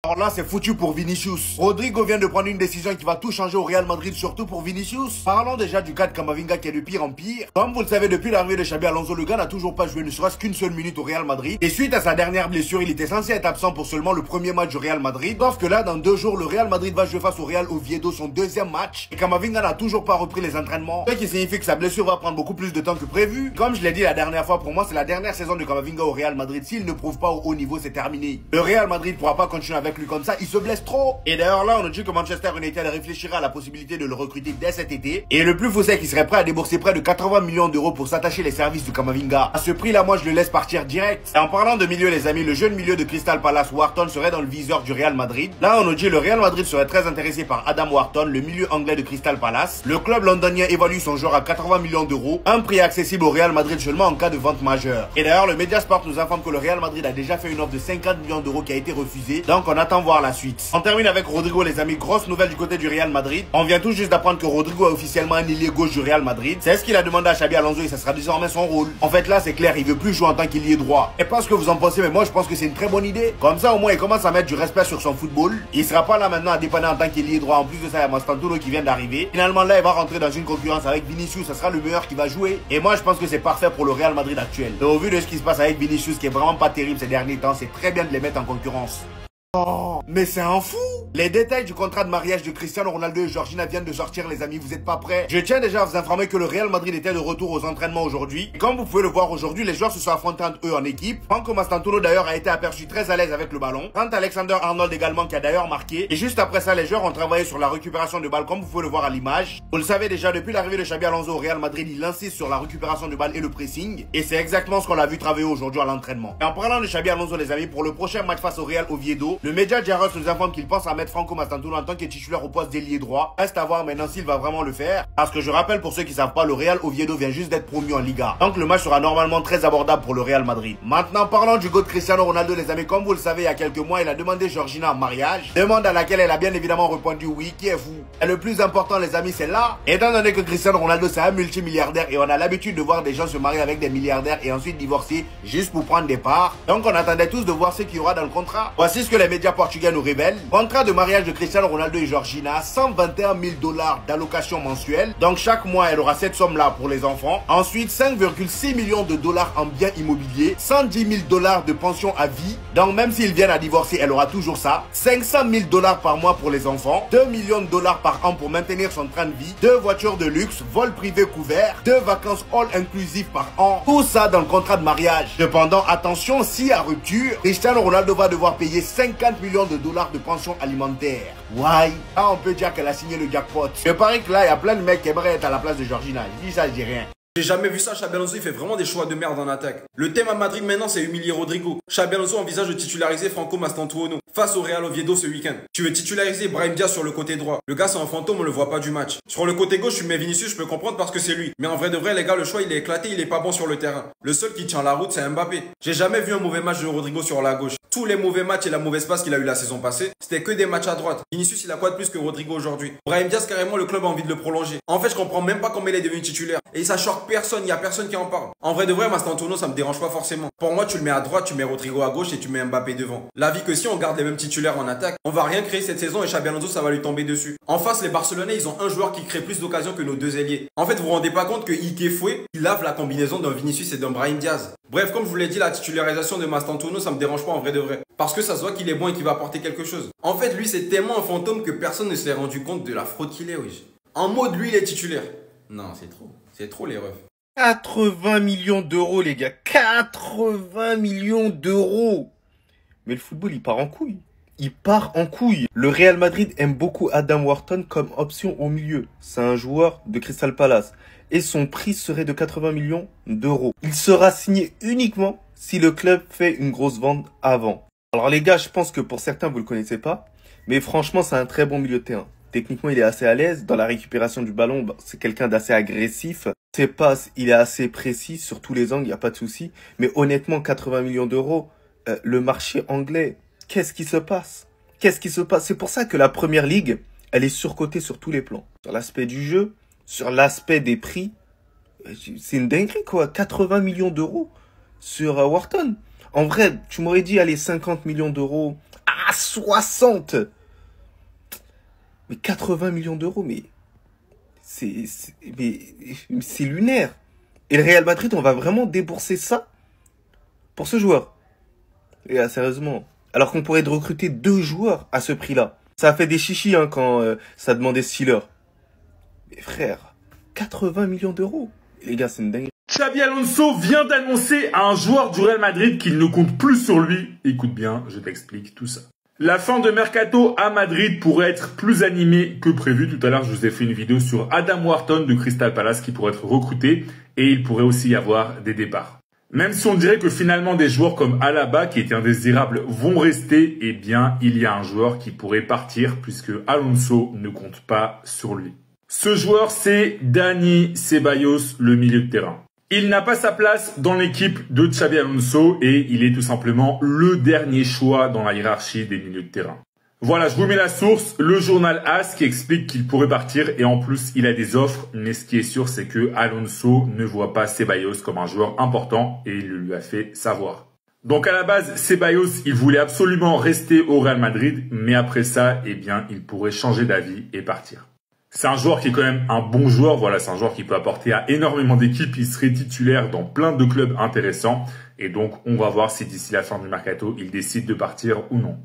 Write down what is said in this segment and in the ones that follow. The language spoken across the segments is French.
Alors là, c'est foutu pour Vinicius. Rodrigo vient de prendre une décision qui va tout changer au Real Madrid, surtout pour Vinicius. Parlons déjà du cas de Camavinga qui est de pire en pire. Comme vous le savez, depuis l'arrivée de Xabi Alonso, le gars n'a toujours pas joué ne serait-ce qu'une seule minute au Real Madrid. Et suite à sa dernière blessure, il était censé être absent pour seulement le premier match du Real Madrid. Sauf que là, dans 2 jours, le Real Madrid va jouer face au Real Oviedo, son 2e match. Et Camavinga n'a toujours pas repris les entraînements. Ce qui signifie que sa blessure va prendre beaucoup plus de temps que prévu. Comme je l'ai dit la dernière fois, pour moi, c'est la dernière saison de Camavinga au Real Madrid. S'il ne prouve pas au haut niveau, c'est terminé. Le Real Madrid pourra pas continuer avec lui comme ça. Il se blesse trop. Et d'ailleurs là, on nous dit que Manchester United réfléchira à la possibilité de le recruter dès cet été. Et le plus fou, c'est qu'il serait prêt à débourser près de 80 millions d'euros pour s'attacher les services de Camavinga. À ce prix-là, moi, je le laisse partir direct. Et en parlant de milieu, les amis, le jeune milieu de Crystal Palace, Wharton, serait dans le viseur du Real Madrid. Là, on nous dit que le Real Madrid serait très intéressé par Adam Wharton, le milieu anglais de Crystal Palace. Le club londonien évalue son joueur à 80 millions d'euros, un prix accessible au Real Madrid seulement en cas de vente majeure. Et d'ailleurs, le Mediasport nous informe que le Real Madrid a déjà fait une offre de 50 millions d'euros qui a été refusée. Donc, on attend voir la suite. On termine avec Rodrigo, les amis. Grosse nouvelle du côté du Real Madrid. On vient tout juste d'apprendre que Rodrigo est officiellement un ailier gauche du Real Madrid. C'est ce qu'il a demandé à Xabi Alonso et ça sera désormais son rôle. En fait, là, c'est clair, il veut plus jouer en tant qu'ailier droit. Et pas ce que vous en pensez, mais moi, je pense que c'est une très bonne idée. Comme ça, au moins, il commence à mettre du respect sur son football. Il sera pas là maintenant à dépanner en tant qu'ailier droit. En plus de ça, il y a Mastantuono qui vient d'arriver. Finalement, là, il va rentrer dans une concurrence avec Vinicius. Ça sera le meilleur qui va jouer. Et moi, je pense que c'est parfait pour le Real Madrid actuel. Et au vu de ce qui se passe avec Vinicius, qui est vraiment pas terrible ces derniers temps, c'est très bien de les mettre en concurrence. Oh, mais c'est un fou! Les détails du contrat de mariage de Cristiano Ronaldo et Georgina viennent de sortir, les amis, vous êtes pas prêts? Je tiens déjà à vous informer que le Real Madrid était de retour aux entraînements aujourd'hui. Et comme vous pouvez le voir aujourd'hui, les joueurs se sont affrontés entre eux en équipe. Franco Mastantuono d'ailleurs a été aperçu très à l'aise avec le ballon. Trent Alexander-Arnold également qui a d'ailleurs marqué. Et juste après ça, les joueurs ont travaillé sur la récupération de balle comme vous pouvez le voir à l'image. Vous le savez déjà, depuis l'arrivée de Xabi Alonso au Real Madrid, il insiste sur la récupération de balle et le pressing. Et c'est exactement ce qu'on a vu travailler aujourd'hui à l'entraînement. Et en parlant de Xabi Alonso, les amis, pour le prochain match face au Real Oviedo, le média Jaros nous informe qu'il pense à mettre Franco Mastantuono en tant que titulaire au poste d'ailier droit. Reste à voir maintenant s'il va vraiment le faire. Parce que je rappelle pour ceux qui savent pas, le Real Oviedo vient juste d'être promu en Liga. Donc le match sera normalement très abordable pour le Real Madrid. Maintenant, parlant du GOAT Cristiano Ronaldo, les amis, comme vous le savez, il y a quelques mois, il a demandé Georgina en mariage. Demande à laquelle elle a bien évidemment répondu oui, qui est vous. Et le plus important, les amis, c'est là. Étant donné que Cristiano Ronaldo, c'est un multimilliardaire et on a l'habitude de voir des gens se marier avec des milliardaires et ensuite divorcer juste pour prendre des parts. Donc on attendait tous de voir ce qu'il y aura dans le contrat. Voici ce que les médias portugais nous révèlent. Contrat de mariage de Cristiano Ronaldo et Georgina, 121 000 $ d'allocation mensuelle. Donc chaque mois, elle aura cette somme-là pour les enfants. Ensuite, 5,6 millions de dollars en biens immobiliers, 110 000 $ de pension à vie. Donc même s'ils viennent à divorcer, elle aura toujours ça. 500 000 $ par mois pour les enfants, 2 millions de dollars par an pour maintenir son train de vie, 2 voitures de luxe, vol privé couvert, 2 vacances all inclusive par an. Tout ça dans le contrat de mariage. Cependant, attention, si à rupture, Cristiano Ronaldo va devoir payer 50 millions de dollars de pension alimentaire. Why? Là, on peut dire qu'elle a signé le jackpot. Je parie que là, il y a plein de mecs qui aimeraient être à la place de Georgina. Je dis ça, je dis rien. J'ai jamais vu ça, Xabi Alonso, il fait vraiment des choix de merde en attaque. Le thème à Madrid maintenant, c'est humilier Rodrigo. Xabi Alonso envisage de titulariser Franco Mastantuono face au Real Oviedo ce week-end. Tu veux titulariser Brahim Diaz sur le côté droit. Le gars, c'est un fantôme, on le voit pas du match. Sur le côté gauche, tu mets Vinicius, je peux comprendre parce que c'est lui. Mais en vrai de vrai, les gars, le choix, il est éclaté, il est pas bon sur le terrain. Le seul qui tient la route, c'est Mbappé. J'ai jamais vu un mauvais match de Rodrigo sur la gauche. Tous les mauvais matchs et la mauvaise passe qu'il a eu la saison passée, c'était que des matchs à droite. Vinicius, il a quoi de plus que Rodrigo aujourd'hui? Brahim Diaz, carrément, le club a envie de le prolonger. En fait, je comprends même pas comment il est devenu titulaire. Et ça choque personne, il y a personne qui en parle. En vrai de vrai, Mastantuono, ça me dérange pas forcément. Pour moi, tu le mets à droite, tu mets Rodrigo à gauche et tu mets Mbappé devant. L'avis que si on garde les mêmes titulaires en attaque, on va rien créer cette saison et Xabi Alonso, ça va lui tomber dessus. En face, les Barcelonais, ils ont un joueur qui crée plus d'occasions que nos deux ailiers. En fait, vous vous rendez pas compte que Ike Foué, il lave la combinaison d'un Vinicius et d'un Brahim Diaz. Bref, comme je vous l'ai dit, la titularisation de Mastantuono, ça me dérange pas en vrai de vrai. Parce que ça se voit qu'il est bon et qu'il va apporter quelque chose. En fait, lui, c'est tellement un fantôme que personne ne s'est rendu compte de la fraude qu'il est, wesh. En mode, lui, il est titulaire. Non, c'est trop. C'est trop les refs. 80 millions d'euros, les gars. 80 millions d'euros. Mais le football, il part en couille. Il part en couille. Le Real Madrid aime beaucoup Adam Wharton comme option au milieu. C'est un joueur de Crystal Palace. Et son prix serait de 80 millions d'euros. Il sera signé uniquement si le club fait une grosse vente avant. Alors les gars, je pense que pour certains, vous le connaissez pas. Mais franchement, c'est un très bon milieu de terrain. Techniquement, il est assez à l'aise. Dans la récupération du ballon, c'est quelqu'un d'assez agressif. Ses passes, il est assez précis sur tous les angles, il n'y a pas de souci. Mais honnêtement, 80 millions d'euros, le marché anglais, qu'est-ce qui se passe? Qu'est-ce qui se passe? C'est pour ça que la Première Ligue, elle est surcotée sur tous les plans. Sur l'aspect du jeu, sur l'aspect des prix. C'est une dinguerie, quoi. 80 millions d'euros sur Wharton. En vrai, tu m'aurais dit, allez, 50 millions d'euros à 60. Mais 80 millions d'euros, mais c'est lunaire. Et le Real Madrid, on va vraiment débourser ça pour ce joueur. Et là, sérieusement. Alors qu'on pourrait recruter 2 joueurs à ce prix-là. Ça a fait des chichis hein, quand ça demandait Steeler. Mais frère, 80 millions d'euros. Les gars, c'est une dinguerie. Xabi Alonso vient d'annoncer à un joueur du Real Madrid qu'il ne compte plus sur lui. Écoute bien, je t'explique tout ça. La fin de mercato à Madrid pourrait être plus animée que prévu. Tout à l'heure, je vous ai fait une vidéo sur Adam Wharton de Crystal Palace qui pourrait être recruté et il pourrait aussi y avoir des départs. Même si on dirait que finalement des joueurs comme Alaba, qui était indésirable, vont rester, eh bien, il y a un joueur qui pourrait partir puisque Alonso ne compte pas sur lui. Ce joueur, c'est Dani Ceballos, le milieu de terrain. Il n'a pas sa place dans l'équipe de Xabi Alonso et il est tout simplement le dernier choix dans la hiérarchie des milieux de terrain. Voilà, je vous mets la source, le journal AS qui explique qu'il pourrait partir et en plus il a des offres. Mais ce qui est sûr, c'est que Alonso ne voit pas Ceballos comme un joueur important et il le lui a fait savoir. Donc à la base, Ceballos, il voulait absolument rester au Real Madrid, mais après ça, eh bien, il pourrait changer d'avis et partir. C'est un joueur qui est quand même un bon joueur. Voilà, c'est un joueur qui peut apporter à énormément d'équipes. Il serait titulaire dans plein de clubs intéressants. Et donc, on va voir si d'ici la fin du mercato, il décide de partir ou non.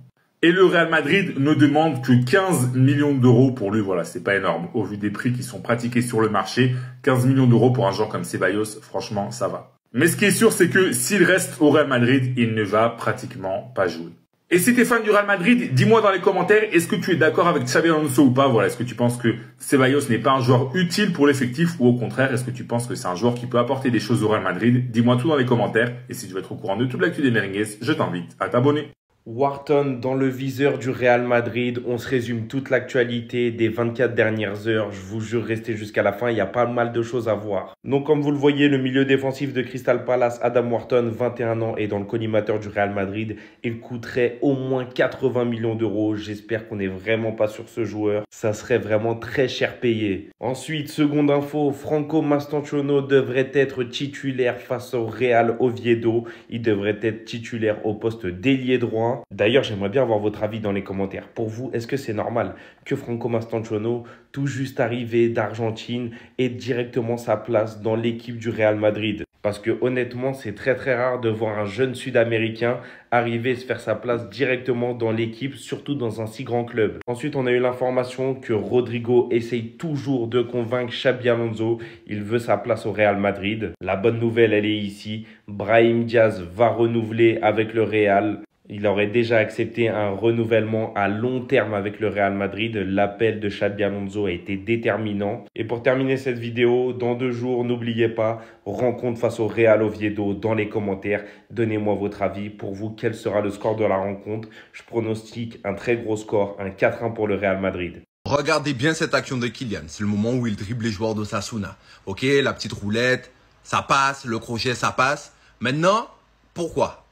Et le Real Madrid ne demande que 15 millions d'euros pour lui. Voilà, c'est pas énorme. Au vu des prix qui sont pratiqués sur le marché, 15 millions d'euros pour un joueur comme Ceballos, franchement, ça va. Mais ce qui est sûr, c'est que s'il reste au Real Madrid, il ne va pratiquement pas jouer. Et si tu es fan du Real Madrid, dis-moi dans les commentaires, est-ce que tu es d'accord avec Xabi Alonso ou pas? Voilà, est-ce que tu penses que Ceballos n'est pas un joueur utile pour l'effectif ou au contraire, est-ce que tu penses que c'est un joueur qui peut apporter des choses au Real Madrid? Dis-moi tout dans les commentaires. Et si tu veux être au courant de toute l'actu des Merengues, je t'invite à t'abonner. Wharton dans le viseur du Real Madrid. On se résume toute l'actualité des 24 dernières heures. Je vous jure, restez jusqu'à la fin. Il y a pas mal de choses à voir. Donc, comme vous le voyez, le milieu défensif de Crystal Palace, Adam Wharton, 21 ans, est dans le collimateur du Real Madrid. Il coûterait au moins 80 millions d'euros. J'espère qu'on n'est vraiment pas sur ce joueur. Ça serait vraiment très cher payé. Ensuite, seconde info, Franco Mastantuono devrait être titulaire face au Real Oviedo. Il devrait être titulaire au poste d'ailier droit. D'ailleurs, j'aimerais bien avoir votre avis dans les commentaires. Pour vous, est-ce que c'est normal que Franco Mastantuono, tout juste arrivé d'Argentine, ait directement sa place dans l'équipe du Real Madrid? Parce que honnêtement, c'est très rare de voir un jeune Sud-Américain arriver et se faire sa place directement dans l'équipe, surtout dans un si grand club. Ensuite, on a eu l'information que Rodrigo essaye toujours de convaincre Xabi Alonso. Il veut sa place au Real Madrid. La bonne nouvelle, elle est ici. Brahim Diaz va renouveler avec le Real. Il aurait déjà accepté un renouvellement à long terme avec le Real Madrid. L'appel de Xabi Alonso a été déterminant. Et pour terminer cette vidéo, dans 2 jours, n'oubliez pas, rencontre face au Real Oviedo dans les commentaires. Donnez-moi votre avis. Pour vous, quel sera le score de la rencontre? Je pronostique un très gros score, un 4-1 pour le Real Madrid. Regardez bien cette action de Kylian. C'est le moment où il dribble les joueurs d'Osasuna. Ok, la petite roulette, ça passe, le crochet, ça passe. Maintenant, pourquoi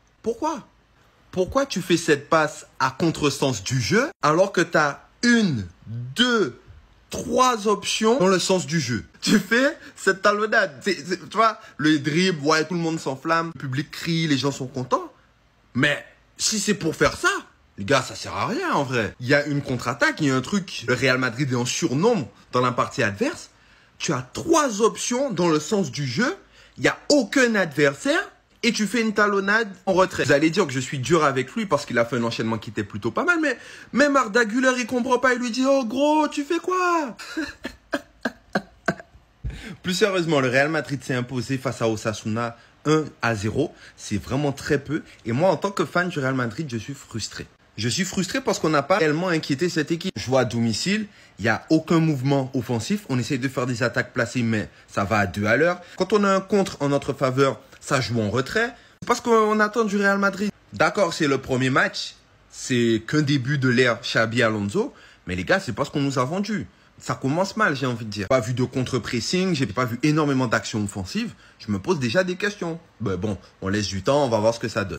tu fais cette passe à contresens du jeu alors que tu as 1, 2, 3 options dans le sens du jeu? Tu fais cette talonnade. Tu vois, le dribble, ouais, tout le monde s'enflamme, le public crie, les gens sont contents. Mais si c'est pour faire ça, les gars, ça sert à rien en vrai. Il y a une contre-attaque, il y a un truc. Le Real Madrid est en surnombre dans la partie adverse. Tu as 3 options dans le sens du jeu. Il n'y a aucun adversaire. Et tu fais une talonnade en retrait. Vous allez dire que je suis dur avec lui parce qu'il a fait un enchaînement qui était plutôt pas mal. Mais même Arda Güler, il comprend pas. Il lui dit, oh gros, tu fais quoi? Plus sérieusement, le Real Madrid s'est imposé face à Osasuna 1-0. C'est vraiment très peu. Et moi, en tant que fan du Real Madrid, je suis frustré. Je suis frustré parce qu'on n'a pas réellement inquiété cette équipe. Je vois à domicile, il n'y a aucun mouvement offensif. On essaye de faire des attaques placées, mais ça va à 2 à l'heure. Quand on a un contre en notre faveur, ça joue en retrait. C'est parce qu'on attend du Real Madrid. D'accord, c'est le premier match. C'est qu'un début de l'ère Xabi Alonso. Mais les gars, c'est pas ce qu'on nous a vendu. Ça commence mal, j'ai envie de dire. Pas vu de contre-pressing, j'ai pas vu énormément d'actions offensives. Je me pose déjà des questions. Ben bon, on laisse du temps, on va voir ce que ça donne.